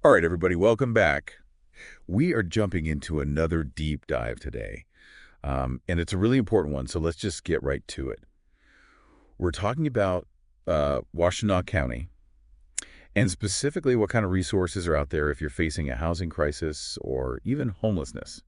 All right, everybody, welcome back. We are jumping into another deep dive today, and it's a really important one, so let's just get right to it. We're talking about Washtenaw County, and specifically what kind of resources are out there if you're facing a housing crisis or even homelessness.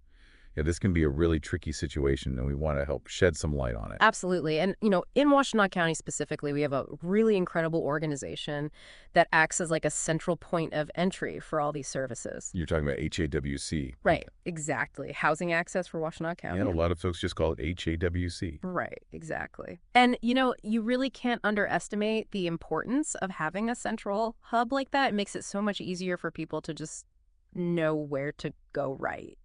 Yeah, this can be a really tricky situation, and we want to help shed some light on it. Absolutely. And, in Washtenaw County specifically, we have a really incredible organization that acts as like a central point of entry for all these services. You're talking about HAWC. Right. Exactly. Housing access for Washtenaw Yeah, County. a lot of folks just call it HAWC. Right. Exactly. And, you really can't underestimate the importance of having a central hub like that. It makes it so much easier for people to just know where to go right.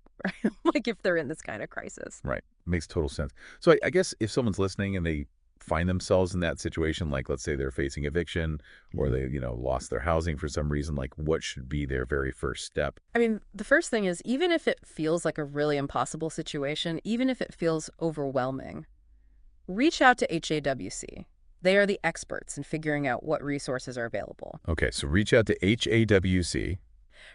Like if they're in this kind of crisis. Right. Makes total sense. So I guess if someone's listening and they find themselves in that situation, like let's say they're facing eviction or they, lost their housing for some reason, like what should be their very first step? I mean, the first thing is, even if it feels like a really impossible situation, even if it feels overwhelming, reach out to HAWC. They are the experts in figuring out what resources are available. Okay, so reach out to HAWC.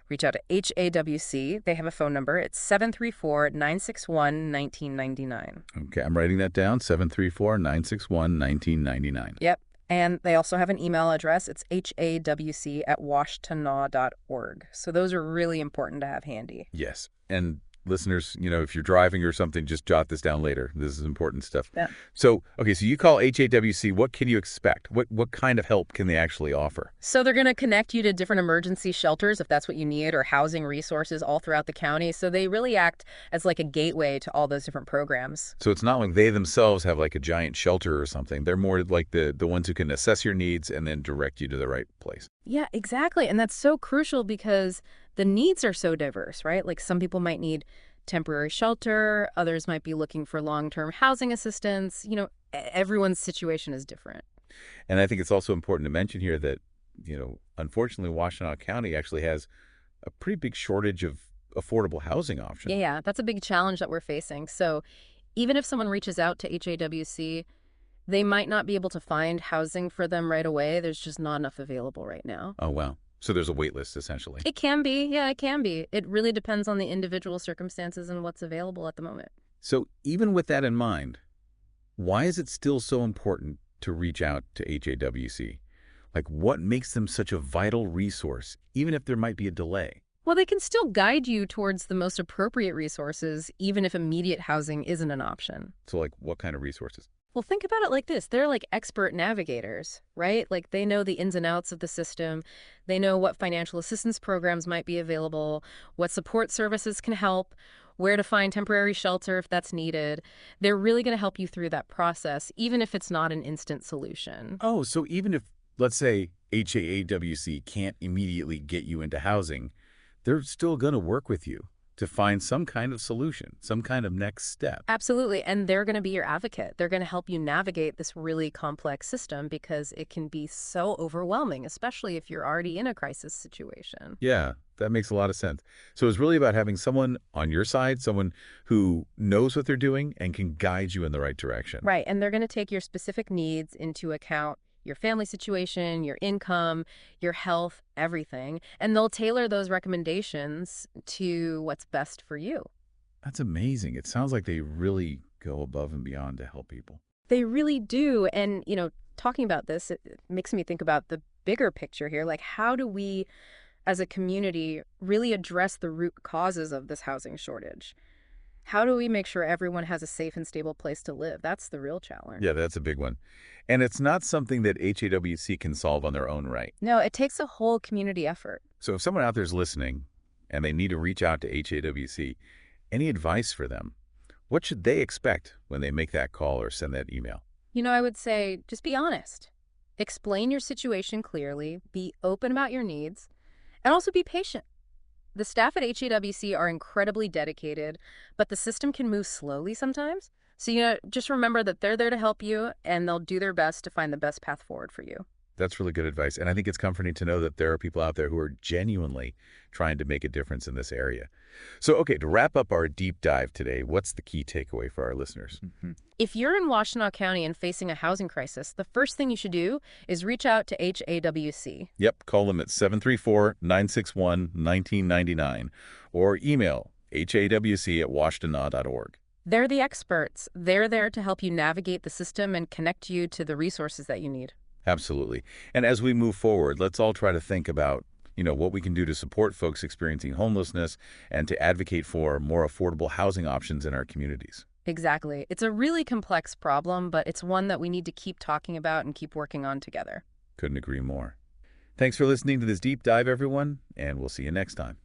Reach out to HAWC. They have a phone number. It's 734-961-1999. Okay, I'm writing that down, 734-961-1999. Yep. And they also have an email address. It's hawc@washtenaw.org. So those are really important to have handy. Yes, and listeners, if you're driving or something, just jot this down later. This is important stuff. Yeah. So, okay, so you call HAWC. What can you expect? What kind of help can they actually offer? So they're going to connect you to different emergency shelters if that's what you need, or housing resources all throughout the county. So they really act as like a gateway to all those different programs. So it's not like they themselves have like a giant shelter or something. They're more like the ones who can assess your needs and then direct you to the right place. Yeah, exactly. And that's so crucial because the needs are so diverse, right? Like some people might need temporary shelter, others might be looking for long-term housing assistance. Everyone's situation is different. And I think it's also important to mention here that, unfortunately, Washtenaw County actually has a pretty big shortage of affordable housing options. Yeah, that's a big challenge that we're facing. So even if someone reaches out to HAWC, they might not be able to find housing for them right away. There's just not enough available right now. Oh, wow. So there's a wait list, essentially. It can be. Yeah, it can be. It really depends on the individual circumstances and what's available at the moment. So even with that in mind, why is it still so important to reach out to HAWC? Like, what makes them such a vital resource, even if there might be a delay? Well, they can still guide you towards the most appropriate resources, even if immediate housing isn't an option. So, like, what kind of resources? Well, think about it like this. They're like expert navigators, right? Like they know the ins and outs of the system. They know what financial assistance programs might be available, what support services can help, where to find temporary shelter if that's needed. They're really going to help you through that process, even if it's not an instant solution. Oh, so even if, let's say, HAWC can't immediately get you into housing, they're still going to work with you to find some kind of solution, some kind of next step. Absolutely. And they're going to be your advocate. They're going to help you navigate this really complex system because it can be so overwhelming, especially if you're already in a crisis situation. Yeah, that makes a lot of sense. So it's really about having someone on your side, someone who knows what they're doing and can guide you in the right direction. Right. And they're going to take your specific needs into account, your family situation, your income, your health, everything. And they'll tailor those recommendations to what's best for you. That's amazing. It sounds like they really go above and beyond to help people. They really do. And, talking about this, it makes me think about the bigger picture here. Like, how do we, as a community, really address the root causes of this housing shortage? How do we make sure everyone has a safe and stable place to live? That's the real challenge. Yeah, that's a big one. And it's not something that HAWC can solve on their own right. No, it takes a whole community effort. So if someone out there is listening and they need to reach out to HAWC, any advice for them? What should they expect when they make that call or send that email? I would say just be honest. Explain your situation clearly, be open about your needs, and also be patient. The staff at HAWC are incredibly dedicated, but the system can move slowly sometimes. So, just remember that they're there to help you, and they'll do their best to find the best path forward for you. That's really good advice. And I think it's comforting to know that there are people out there who are genuinely trying to make a difference in this area. So, okay, to wrap up our deep dive today, what's the key takeaway for our listeners? If you're in Washtenaw County and facing a housing crisis, the first thing you should do is reach out to HAWC. Yep, call them at 734-961-1999 or email hawc@washtenaw.org. They're the experts. They're there to help you navigate the system and connect you to the resources that you need. Absolutely. And as we move forward, let's all try to think about, what we can do to support folks experiencing homelessness and to advocate for more affordable housing options in our communities. Exactly. It's a really complex problem, but it's one that we need to keep talking about and keep working on together. Couldn't agree more. Thanks for listening to this deep dive, everyone, and we'll see you next time.